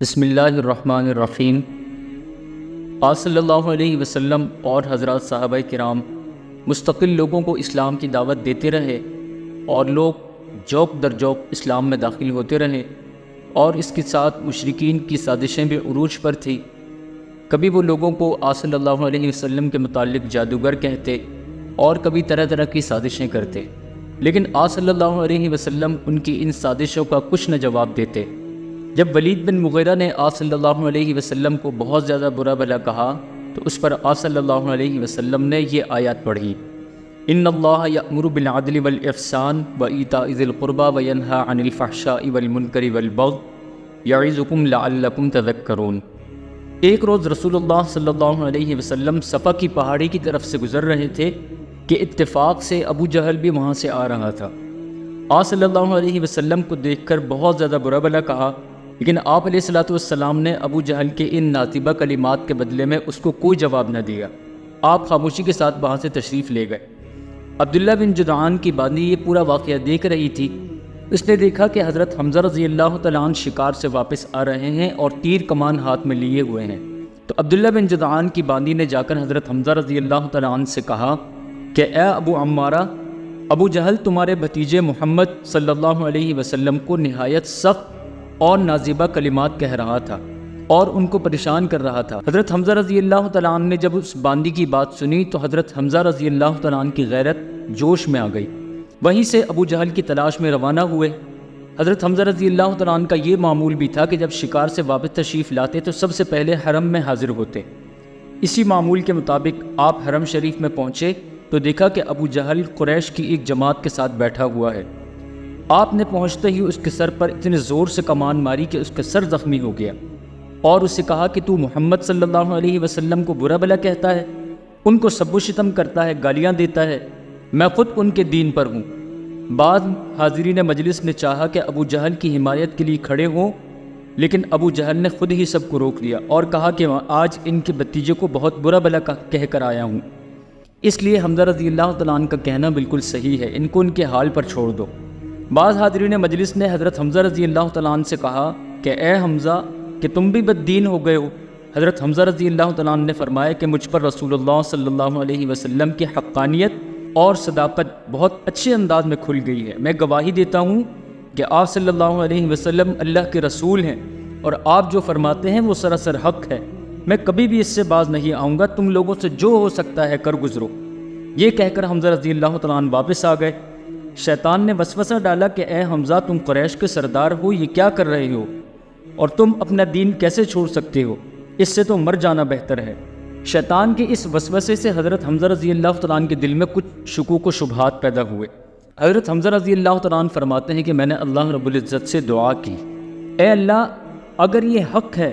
بسم اللہ الرحمن الرحیم۔ آپ صلی اللہ علیہ وسلم اور حضرات صحابہ کرام مستقل لوگوں کو اسلام کی دعوت دیتے رہے اور لوگ جوک در جوک اسلام میں داخل ہوتے رہے، اور اس کے ساتھ مشرکین کی سازشیں بھی عروج پر تھی۔ کبھی وہ لوگوں کو آپ صلی اللہ علیہ وسلم کے متعلق جادوگر کہتے اور کبھی طرح طرح کی سازشیں کرتے، لیکن آپ صلی اللہ علیہ وسلم ان کی ان سازشوں کا کچھ نہ جواب دیتے۔ جب ولید بن مغیرہ نے آپ صلی اللہ علیہ وسلم کو بہت زیادہ برا بھلا کہا تو اس پر آپ صلی اللہ علیہ وسلم نے یہ آیات پڑھی، ان اللہ یأمر بالعدل والاحسان وایتاء ذی القربى وینہی عن الفحشاء والمنکر والبغی یعظکم لعلکم تذکرون۔ ایک روز رسول اللہ صلی اللہ علیہ وسلم صفا کی پہاڑی کی طرف سے گزر رہے تھے کہ اتفاق سے ابو جہل بھی وہاں سے آ رہا تھا۔ آپ صلی اللہ علیہ وسلم کو دیکھ کر بہت زیادہ برا بھلا کہا، لیکن آپ علیہ الصلوۃ والسلام نے ابو جہل کے ان ناطبہ کلمات کے بدلے میں اس کو کوئی جواب نہ دیا۔ آپ خاموشی کے ساتھ وہاں سے تشریف لے گئے۔ عبداللہ بن جدعان کی بانی یہ پورا واقعہ دیکھ رہی تھی۔ اس نے دیکھا کہ حضرت حمزہ رضی اللہ تعالیٰ عنہ شکار سے واپس آ رہے ہیں اور تیر کمان ہاتھ میں لیے ہوئے ہیں، تو عبداللہ بن جدعان کی بانی نے جا کر حضرت حمزہ رضی اللہ تعالیٰ عنہ سے کہا کہ اے ابو عمارہ، ابو جہل تمہارے بھتیجے محمد صلی اللہ علیہ وسلم کو نہایت سخت اور نازیبہ کلمات کہہ رہا تھا اور ان کو پریشان کر رہا تھا۔ حضرت حمزہ رضی اللہ تعالیٰ عنہ نے جب اس باندی کی بات سنی تو حضرت حمزہ رضی اللہ تعالیٰ عنہ کی غیرت جوش میں آ گئی۔ وہیں سے ابو جہل کی تلاش میں روانہ ہوئے۔ حضرت حمزہ رضی اللہ تعالیٰ عنہ کا یہ معمول بھی تھا کہ جب شکار سے واپس تشریف لاتے تو سب سے پہلے حرم میں حاضر ہوتے۔ اسی معمول کے مطابق آپ حرم شریف میں پہنچے تو دیکھا کہ ابو جہل قریش کی ایک جماعت کے ساتھ بیٹھا ہوا ہے۔ آپ نے پہنچتے ہی اس کے سر پر اتنے زور سے کمان ماری کہ اس کا سر زخمی ہو گیا، اور اسے کہا کہ تو محمد صلی اللہ علیہ وسلم کو برا بھلا کہتا ہے، ان کو سب و شتم کرتا ہے، گالیاں دیتا ہے، میں خود ان کے دین پر ہوں۔ بعض حاضرین مجلس نے چاہا کہ ابو جہل کی حمایت کے لیے کھڑے ہوں، لیکن ابو جہل نے خود ہی سب کو روک دیا اور کہا کہ آج ان کے بھتیجے کو بہت برا بھلا کہہ کر آیا ہوں، اس لیے حمزہ رضی اللہ تعالیٰ عنہ کا کہنا بالکل صحیح ہے، ان کو ان کے حال پر چھوڑ دو۔ بعض حاضرین مجلس نے حضرت حمزہ رضی اللہ تعالیٰ عنہ سے کہا کہ اے حمزہ کہ تم بھی بد دین ہو گئے ہو۔ حضرت حمزہ رضی اللہ تعالیٰ عنہ نے فرمایا کہ مجھ پر رسول اللہ صلی اللہ علیہ وسلم کی حقانیت اور صداقت بہت اچھے انداز میں کھل گئی ہے۔ میں گواہی دیتا ہوں کہ آپ صلی اللہ علیہ وسلم اللہ کے رسول ہیں اور آپ جو فرماتے ہیں وہ سراسر حق ہے، میں کبھی بھی اس سے باز نہیں آؤں گا، تم لوگوں سے جو ہو سکتا ہے کر گزرو۔ یہ کہہ کر حمزہ رضی اللہ تعالیٰ عنہ واپس آ گئے۔ شیطان نے وسوسہ ڈالا کہ اے حمزہ تم قریش کے سردار ہو، یہ کیا کر رہے ہو اور تم اپنا دین کیسے چھوڑ سکتے ہو، اس سے تو مر جانا بہتر ہے۔ شیطان کے اس وسوسے سے حضرت حمزہ رضی اللہ تعالیٰ عنہ کے دل میں کچھ شکوک و شبہات پیدا ہوئے۔ حضرت حمزہ رضی اللہ تعالیٰ عنہ فرماتے ہیں کہ میں نے اللہ رب العزت سے دعا کی، اے اللہ اگر یہ حق ہے،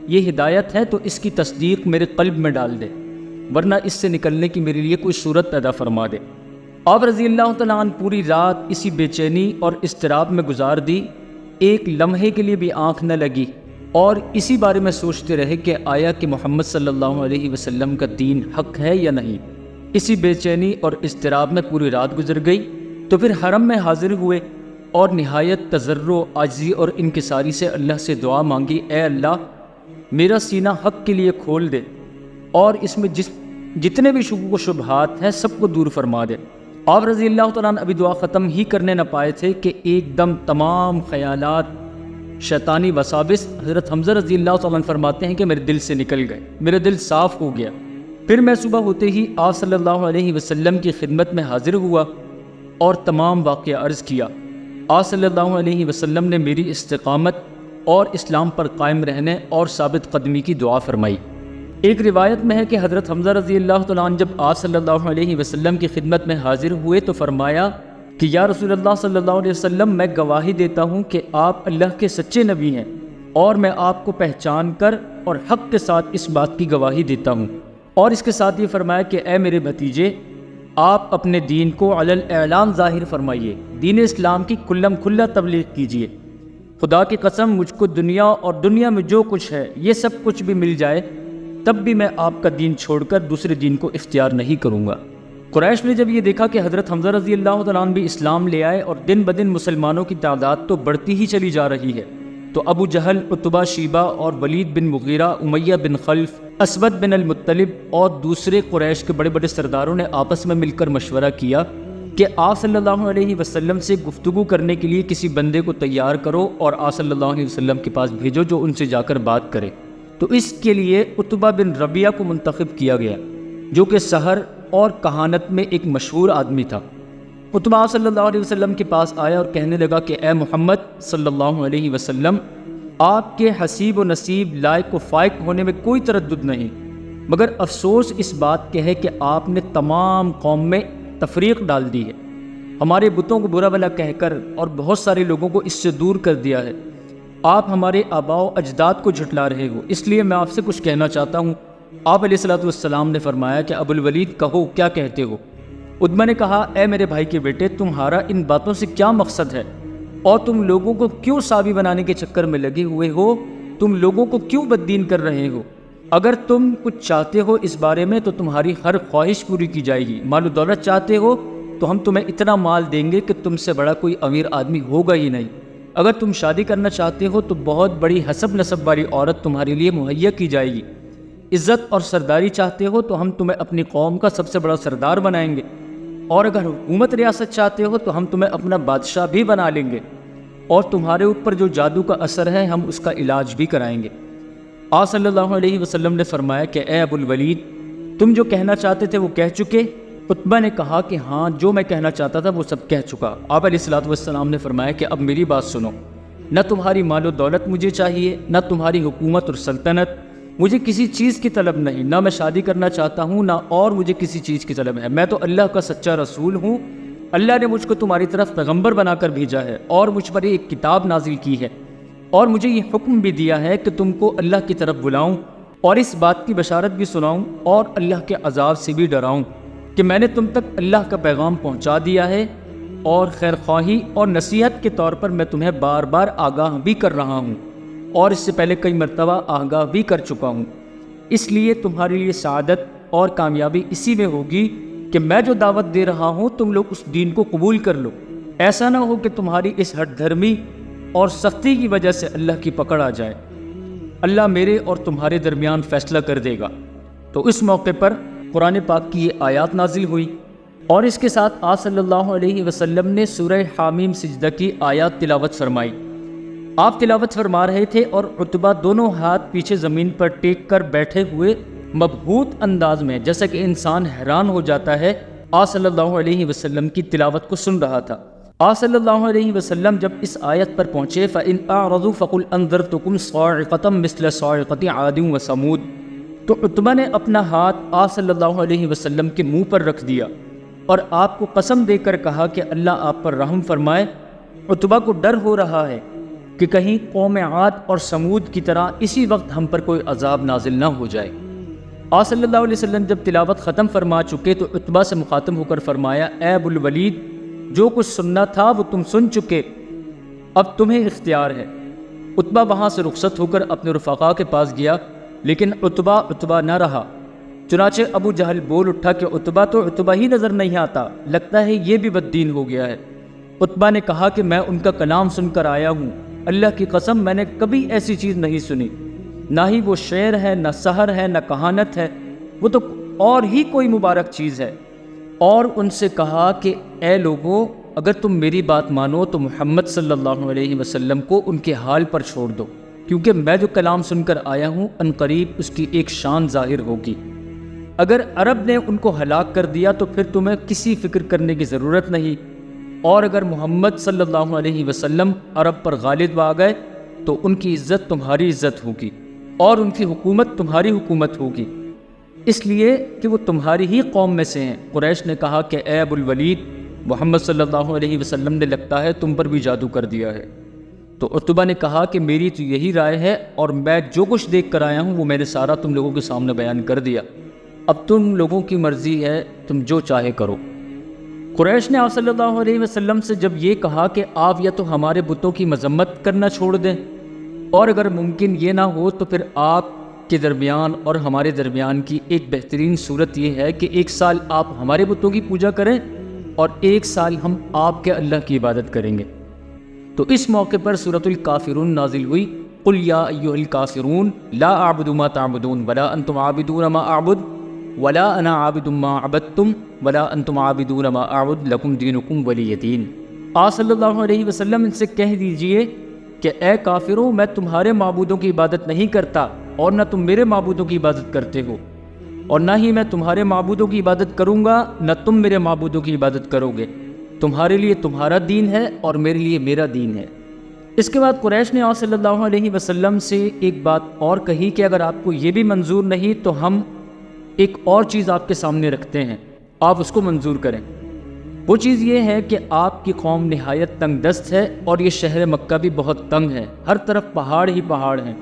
یہ ہدایت ہے تو اس کی تصدیق میرے قلب میں ڈال دے، ورنہ اس سے نکلنے کی میرے لیے کوئی صورت پیدا فرما دے۔ آپ رضی اللہ تعالیٰ عنہ پوری رات اسی بے چینی اور اضطراب میں گزار دی، ایک لمحے کے لیے بھی آنکھ نہ لگی اور اسی بارے میں سوچتے رہے کہ آیا کہ محمد صلی اللہ علیہ وسلم کا دین حق ہے یا نہیں۔ اسی بے چینی اور اضطراب میں پوری رات گزر گئی تو پھر حرم میں حاضر ہوئے اور نہایت تضرع، عاجزی اور انکساری سے اللہ سے دعا مانگی، اے اللہ میرا سینہ حق کے لیے کھول دے اور اس میں جتنے بھی شکوک و شبہات ہیں سب کو دور فرما دے۔ آپ رضی اللہ تعالیٰ عنہ ابھی دعا ختم ہی کرنے نہ پائے تھے کہ ایک دم تمام خیالات، شیطانی وساوس حضرت حمزہ رضی اللہ تعالیٰ عنہ فرماتے ہیں کہ میرے دل سے نکل گئے، میرا دل صاف ہو گیا۔ پھر میں صبح ہوتے ہی آپ صلی اللہ علیہ وسلم کی خدمت میں حاضر ہوا اور تمام واقعہ عرض کیا۔ آپ صلی اللہ علیہ وسلم نے میری استقامت اور اسلام پر قائم رہنے اور ثابت قدمی کی دعا فرمائی۔ ایک روایت میں ہے کہ حضرت حمزہ رضی اللہ تعالیٰ عنہ جب آپ صلی اللہ علیہ وسلم کی خدمت میں حاضر ہوئے تو فرمایا کہ یا رسول اللہ صلی اللہ علیہ وسلم میں گواہی دیتا ہوں کہ آپ اللہ کے سچے نبی ہیں، اور میں آپ کو پہچان کر اور حق کے ساتھ اس بات کی گواہی دیتا ہوں۔ اور اس کے ساتھ یہ فرمایا کہ اے میرے بھتیجے آپ اپنے دین کو علی الاعلان ظاہر فرمائیے، دین اسلام کی کھلم کھلا تبلیغ کیجیے۔ خدا کی قسم مجھ کو دنیا اور دنیا میں جو کچھ ہے یہ سب کچھ بھی مل جائے تب بھی میں آپ کا دین چھوڑ کر دوسرے دین کو اختیار نہیں کروں گا۔ قریش نے جب یہ دیکھا کہ حضرت حمزہ رضی اللہ تعالیٰ عنہ بھی اسلام لے آئے اور دن بدن مسلمانوں کی تعداد تو بڑھتی ہی چلی جا رہی ہے، تو ابو جہل، عتبہ، شیبہ اور ولید بن مغیرہ، امیہ بن خلف، اسود بن المطلب اور دوسرے قریش کے بڑے بڑے سرداروں نے آپس میں مل کر مشورہ کیا کہ آپ صلی اللہ علیہ وسلم سے گفتگو کرنے کے لیے کسی بندے کو تیار کرو اور آپ صلی اللہ علیہ وسلم کے پاس بھیجو جو ان سے جا کر بات کرے۔ تو اس کے لیے عتبہ بن ربیعہ کو منتخب کیا گیا، جو کہ سحر اور کہانت میں ایک مشہور آدمی تھا۔ عتبہ صلی اللہ علیہ وسلم کے پاس آیا اور کہنے لگا کہ اے محمد صلی اللہ علیہ وسلم، آپ کے حسیب و نصیب، لائق و فائق ہونے میں کوئی تردد نہیں، مگر افسوس اس بات کے ہے کہ آپ نے تمام قوم میں تفریق ڈال دی ہے، ہمارے بتوں کو برا بھلا کہہ کر اور بہت سارے لوگوں کو اس سے دور کر دیا ہے۔ آپ ہمارے آباء و اجداد کو جھٹلا رہے ہو، اس لیے میں آپ سے کچھ کہنا چاہتا ہوں۔ آپ علیہ الصلوۃ والسلام نے فرمایا کہ ابو الولید کہو، کیا کہتے ہو؟ عتبہ نے کہا اے میرے بھائی کے بیٹے، تمہارا ان باتوں سے کیا مقصد ہے اور تم لوگوں کو کیوں سابی بنانے کے چکر میں لگے ہوئے ہو؟ تم لوگوں کو کیوں بددین کر رہے ہو؟ اگر تم کچھ چاہتے ہو اس بارے میں تو تمہاری ہر خواہش پوری کی جائے گی۔ مال و دولت چاہتے ہو تو ہم تمہیں اتنا مال دیں گے کہ تم سے بڑا کوئی امیر آدمی ہوگا ہی نہیں۔ اگر تم شادی کرنا چاہتے ہو تو بہت بڑی حسب نسب والی عورت تمہارے لیے مہیا کی جائے گی۔ عزت اور سرداری چاہتے ہو تو ہم تمہیں اپنی قوم کا سب سے بڑا سردار بنائیں گے، اور اگر حکومت ریاست چاہتے ہو تو ہم تمہیں اپنا بادشاہ بھی بنا لیں گے، اور تمہارے اوپر جو جادو کا اثر ہے ہم اس کا علاج بھی کرائیں گے۔ آپ صلی اللہ علیہ وسلم نے فرمایا کہ اے ابو الولید، تم جو کہنا چاہتے تھے وہ کہہ چکے؟ عتبہ نے کہا کہ ہاں، جو میں کہنا چاہتا تھا وہ سب کہہ چکا۔ آپ علیہ الصلوۃ والسلام نے فرمایا کہ اب میری بات سنو، نہ تمہاری مال و دولت مجھے چاہیے، نہ تمہاری حکومت اور سلطنت، مجھے کسی چیز کی طلب نہیں، نہ میں شادی کرنا چاہتا ہوں، نہ اور مجھے کسی چیز کی طلب ہے۔ میں تو اللہ کا سچا رسول ہوں، اللہ نے مجھ کو تمہاری طرف پیغمبر بنا کر بھیجا ہے اور مجھ پر ایک کتاب نازل کی ہے، اور مجھے یہ حکم بھی دیا ہے کہ تم کو اللہ کی طرف بلاؤں اور اس بات کی بشارت بھی سناؤں اور اللہ کے عذاب سے بھی ڈراؤں کہ میں نے تم تک اللہ کا پیغام پہنچا دیا ہے، اور خیر خواہی اور نصیحت کے طور پر میں تمہیں بار بار آگاہ بھی کر رہا ہوں، اور اس سے پہلے کئی مرتبہ آگاہ بھی کر چکا ہوں۔ اس لیے تمہارے لیے سعادت اور کامیابی اسی میں ہوگی کہ میں جو دعوت دے رہا ہوں تم لوگ اس دین کو قبول کر لو، ایسا نہ ہو کہ تمہاری اس ہٹ دھرمی اور سختی کی وجہ سے اللہ کی پکڑ آ جائے۔ اللہ میرے اور تمہارے درمیان فیصلہ کر دے گا۔ تو اس موقع پر قرآن پاک کی یہ آیات نازل ہوئی، اور اس کے ساتھ آپ صلی اللہ علیہ وسلم نے سورہ حامیم سجدہ کی آیات تلاوت فرمائی۔ آپ تلاوت فرما رہے تھے اور عتبہ دونوں ہاتھ پیچھے زمین پر ٹیک کر بیٹھے ہوئے مبہوت انداز میں، جیسا کہ انسان حیران ہو جاتا ہے، آپ صلی اللہ علیہ وسلم کی تلاوت کو سن رہا تھا۔ آپ صلی اللہ علیہ وسلم جب اس آیت پر پہنچے فَإِنْ أَعْرَضُوا فَقُلْ أَنذَرْتُكُمْ صَاعِقَةً مِثْلَ صَاعِقَةِ عَادٍ وَثَمُودَ، تو عتبہ نے اپنا ہاتھ آپ صلی اللہ علیہ وسلم کے منہ پر رکھ دیا اور آپ کو قسم دے کر کہا کہ اللہ آپ پر رحم فرمائے۔ عتبہ کو ڈر ہو رہا ہے کہ کہیں قوم عاد اور سمود کی طرح اسی وقت ہم پر کوئی عذاب نازل نہ ہو جائے۔ آپ صلی اللہ علیہ وسلم جب تلاوت ختم فرما چکے تو عتبہ سے مخاطب ہو کر فرمایا اے ابو الولید، جو کچھ سننا تھا وہ تم سن چکے، اب تمہیں اختیار ہے۔ عتبہ وہاں سے رخصت ہو کر اپنے رفقا کے پاس گیا، لیکن عتبہ نہ رہا۔ چنانچہ ابو جہل بول اٹھا کہ عتبہ تو عتبہ ہی نظر نہیں آتا، لگتا ہے یہ بھی بددین ہو گیا ہے۔ عتبہ نے کہا کہ میں ان کا کلام سن کر آیا ہوں، اللہ کی قسم میں نے کبھی ایسی چیز نہیں سنی، نہ ہی وہ شعر ہے، نہ سحر ہے، نہ کہانت ہے، وہ تو اور ہی کوئی مبارک چیز ہے۔ اور ان سے کہا کہ اے لوگو، اگر تم میری بات مانو تو محمد صلی اللہ علیہ وسلم کو ان کے حال پر چھوڑ دو، کیونکہ میں جو کلام سن کر آیا ہوں ان قریب اس کی ایک شان ظاہر ہوگی۔ اگر عرب نے ان کو ہلاک کر دیا تو پھر تمہیں کسی فکر کرنے کی ضرورت نہیں، اور اگر محمد صلی اللہ علیہ وسلم عرب پر غالب آ گئے تو ان کی عزت تمہاری عزت ہوگی اور ان کی حکومت تمہاری حکومت ہوگی، اس لیے کہ وہ تمہاری ہی قوم میں سے ہیں۔ قریش نے کہا کہ اے ابو الولید، محمد صلی اللہ علیہ وسلم نے لگتا ہے تم پر بھی جادو کر دیا ہے۔ تو عتبہ نے کہا کہ میری تو یہی رائے ہے، اور میں جو کچھ دیکھ کر آیا ہوں وہ میں نے سارا تم لوگوں کے سامنے بیان کر دیا، اب تم لوگوں کی مرضی ہے، تم جو چاہے کرو۔ قریش نے آپ صلی اللہ علیہ وسلم سے جب یہ کہا کہ آپ یا تو ہمارے بتوں کی مذمت کرنا چھوڑ دیں، اور اگر ممکن یہ نہ ہو تو پھر آپ کے درمیان اور ہمارے درمیان کی ایک بہترین صورت یہ ہے کہ ایک سال آپ ہمارے بتوں کی پوجا کریں اور ایک سال ہم آپ کے اللہ کی عبادت کریں گے۔ تو اس موقع پر سورۃ الکافرون نازل ہوئی، قل یا ایھا الکافرون لا اعبد ما تعبدون ولا انتم عابدون ما اعبد ولا انا عابد ما عبدتم ولا انتم عابدون ما اعبد لکم دینکم ولی دین۔ آپ صلی اللہ علیہ وسلم ان سے کہہ دیجئے کہ اے کافروں، میں تمہارے معبودوں کی عبادت نہیں کرتا اور نہ تم میرے معبودوں کی عبادت کرتے ہو، اور نہ ہی میں تمہارے معبودوں کی عبادت کروں گا، نہ تم میرے معبودوں کی عبادت کرو گے۔ تمہارے لیے تمہارا دین ہے اور میرے لیے میرا دین ہے۔ اس کے بعد قریش نے آپ صلی اللہ علیہ وسلم سے ایک بات اور کہی کہ اگر آپ کو یہ بھی منظور نہیں تو ہم ایک اور چیز آپ کے سامنے رکھتے ہیں، آپ اس کو منظور کریں۔ وہ چیز یہ ہے کہ آپ کی قوم نہایت تنگ دست ہے اور یہ شہر مکہ بھی بہت تنگ ہے، ہر طرف پہاڑ ہی پہاڑ ہیں،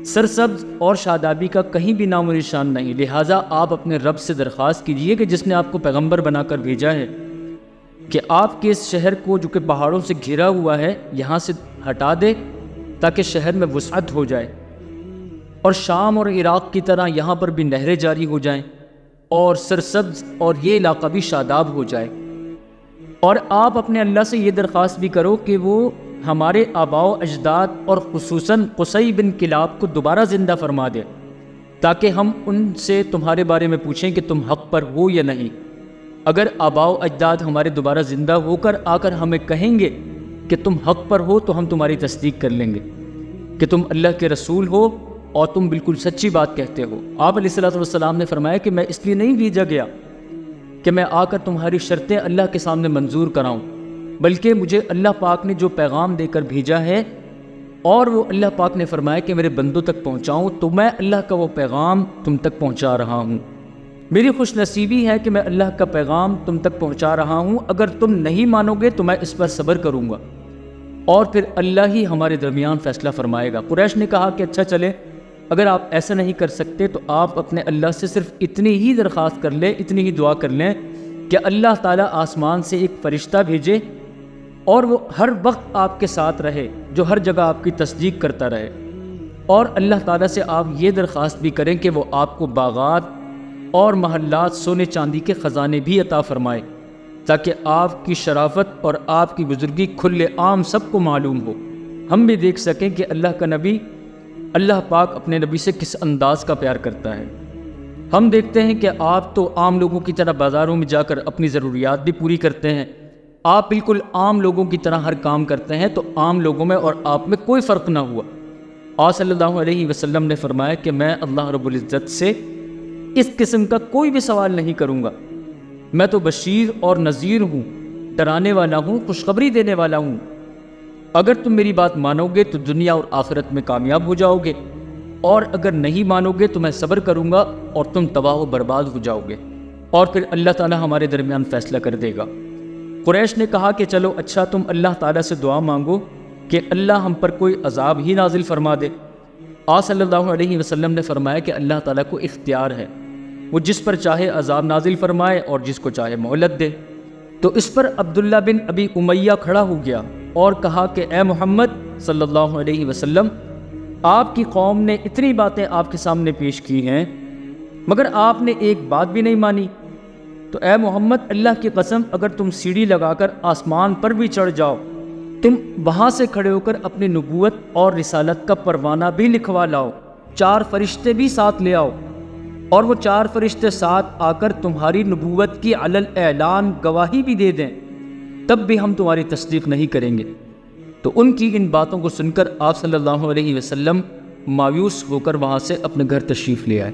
سرسبز اور شادابی کا کہیں بھی نام و نشان نہیں، لہٰذا آپ اپنے رب سے درخواست کیجئے کہ جس نے آپ کو پیغمبر بنا کر بھیجا ہے کہ آپ کے اس شہر کو جو کہ پہاڑوں سے گھرا ہوا ہے یہاں سے ہٹا دے تاکہ شہر میں وسعت ہو جائے، اور شام اور عراق کی طرح یہاں پر بھی نہریں جاری ہو جائیں اور سرسبز اور یہ علاقہ بھی شاداب ہو جائے۔ اور آپ اپنے اللہ سے یہ درخواست بھی کرو کہ وہ ہمارے آباء و اجداد اور خصوصاً قصی بن کلاب کو دوبارہ زندہ فرما دے تاکہ ہم ان سے تمہارے بارے میں پوچھیں کہ تم حق پر ہو یا نہیں۔ اگر آباء و اجداد ہمارے دوبارہ زندہ ہو کر آ کر ہمیں کہیں گے کہ تم حق پر ہو تو ہم تمہاری تصدیق کر لیں گے کہ تم اللہ کے رسول ہو اور تم بالکل سچی بات کہتے ہو۔ آپ علیہ الصلوۃ والسلام نے فرمایا کہ میں اس لیے نہیں بھیجا گیا کہ میں آ کر تمہاری شرطیں اللہ کے سامنے منظور کراؤں، بلکہ مجھے اللہ پاک نے جو پیغام دے کر بھیجا ہے اور وہ اللہ پاک نے فرمایا کہ میرے بندوں تک پہنچاؤں، تو میں اللہ کا وہ پیغام تم تک پہنچا رہا ہوں۔ میری خوش نصیبی ہے کہ میں اللہ کا پیغام تم تک پہنچا رہا ہوں، اگر تم نہیں مانو گے تو میں اس پر صبر کروں گا اور پھر اللہ ہی ہمارے درمیان فیصلہ فرمائے گا۔ قریش نے کہا کہ اچھا چلے، اگر آپ ایسا نہیں کر سکتے تو آپ اپنے اللہ سے صرف اتنی ہی درخواست کر لیں، اتنی ہی دعا کر لیں کہ اللہ تعالیٰ آسمان سے ایک فرشتہ بھیجے اور وہ ہر وقت آپ کے ساتھ رہے، جو ہر جگہ آپ کی تصدیق کرتا رہے، اور اللہ تعالیٰ سے آپ یہ درخواست بھی کریں کہ وہ آپ کو باغات اور محلات سونے چاندی کے خزانے بھی عطا فرمائے تاکہ آپ کی شرافت اور آپ کی بزرگی کھلے عام سب کو معلوم ہو، ہم بھی دیکھ سکیں کہ اللہ کا نبی، اللہ پاک اپنے نبی سے کس انداز کا پیار کرتا ہے۔ ہم دیکھتے ہیں کہ آپ تو عام لوگوں کی طرح بازاروں میں جا کر اپنی ضروریات بھی پوری کرتے ہیں، آپ بالکل عام لوگوں کی طرح ہر کام کرتے ہیں، تو عام لوگوں میں اور آپ میں کوئی فرق نہ ہوا۔ آپ صلی اللہ علیہ وسلم نے فرمایا کہ میں اللہ رب العزت سے اس قسم کا کوئی بھی سوال نہیں کروں گا، میں تو بشیر اور نذیر ہوں، ڈرانے والا ہوں، خوشخبری دینے والا ہوں۔ اگر تم میری بات مانو گے تو دنیا اور آخرت میں کامیاب ہو جاؤ گے، اور اگر نہیں مانو گے تو میں صبر کروں گا اور تم تباہ و برباد ہو جاؤ گے، اور پھر اللہ تعالیٰ ہمارے درمیان فیصلہ کر دے گا۔ قریش نے کہا کہ چلو اچھا، تم اللہ تعالیٰ سے دعا مانگو کہ اللہ ہم پر کوئی عذاب ہی نازل فرما دے۔ آپ صلی اللہ علیہ وسلم نے فرمایا کہ اللہ تعالیٰ کو اختیار ہے، وہ جس پر چاہے عذاب نازل فرمائے اور جس کو چاہے مہلت دے۔ تو اس پر عبداللہ بن ابی امیہ کھڑا ہو گیا اور کہا کہ اے محمد صلی اللہ علیہ وسلم، آپ کی قوم نے اتنی باتیں آپ کے سامنے پیش کی ہیں مگر آپ نے ایک بات بھی نہیں مانی، تو اے محمد اللہ کی قسم، اگر تم سیڑھی لگا کر آسمان پر بھی چڑھ جاؤ، تم وہاں سے کھڑے ہو کر اپنی نبوت اور رسالت کا پروانہ بھی لکھوا لاؤ، 4 فرشتے بھی ساتھ لے آؤ، اور وہ 4 فرشتے ساتھ آ کر تمہاری نبوت کی علل اعلان گواہی بھی دے دیں، تب بھی ہم تمہاری تصدیق نہیں کریں گے۔ تو ان کی ان باتوں کو سن کر آپ صلی اللہ علیہ وسلم مایوس ہو کر وہاں سے اپنے گھر تشریف لے آئے۔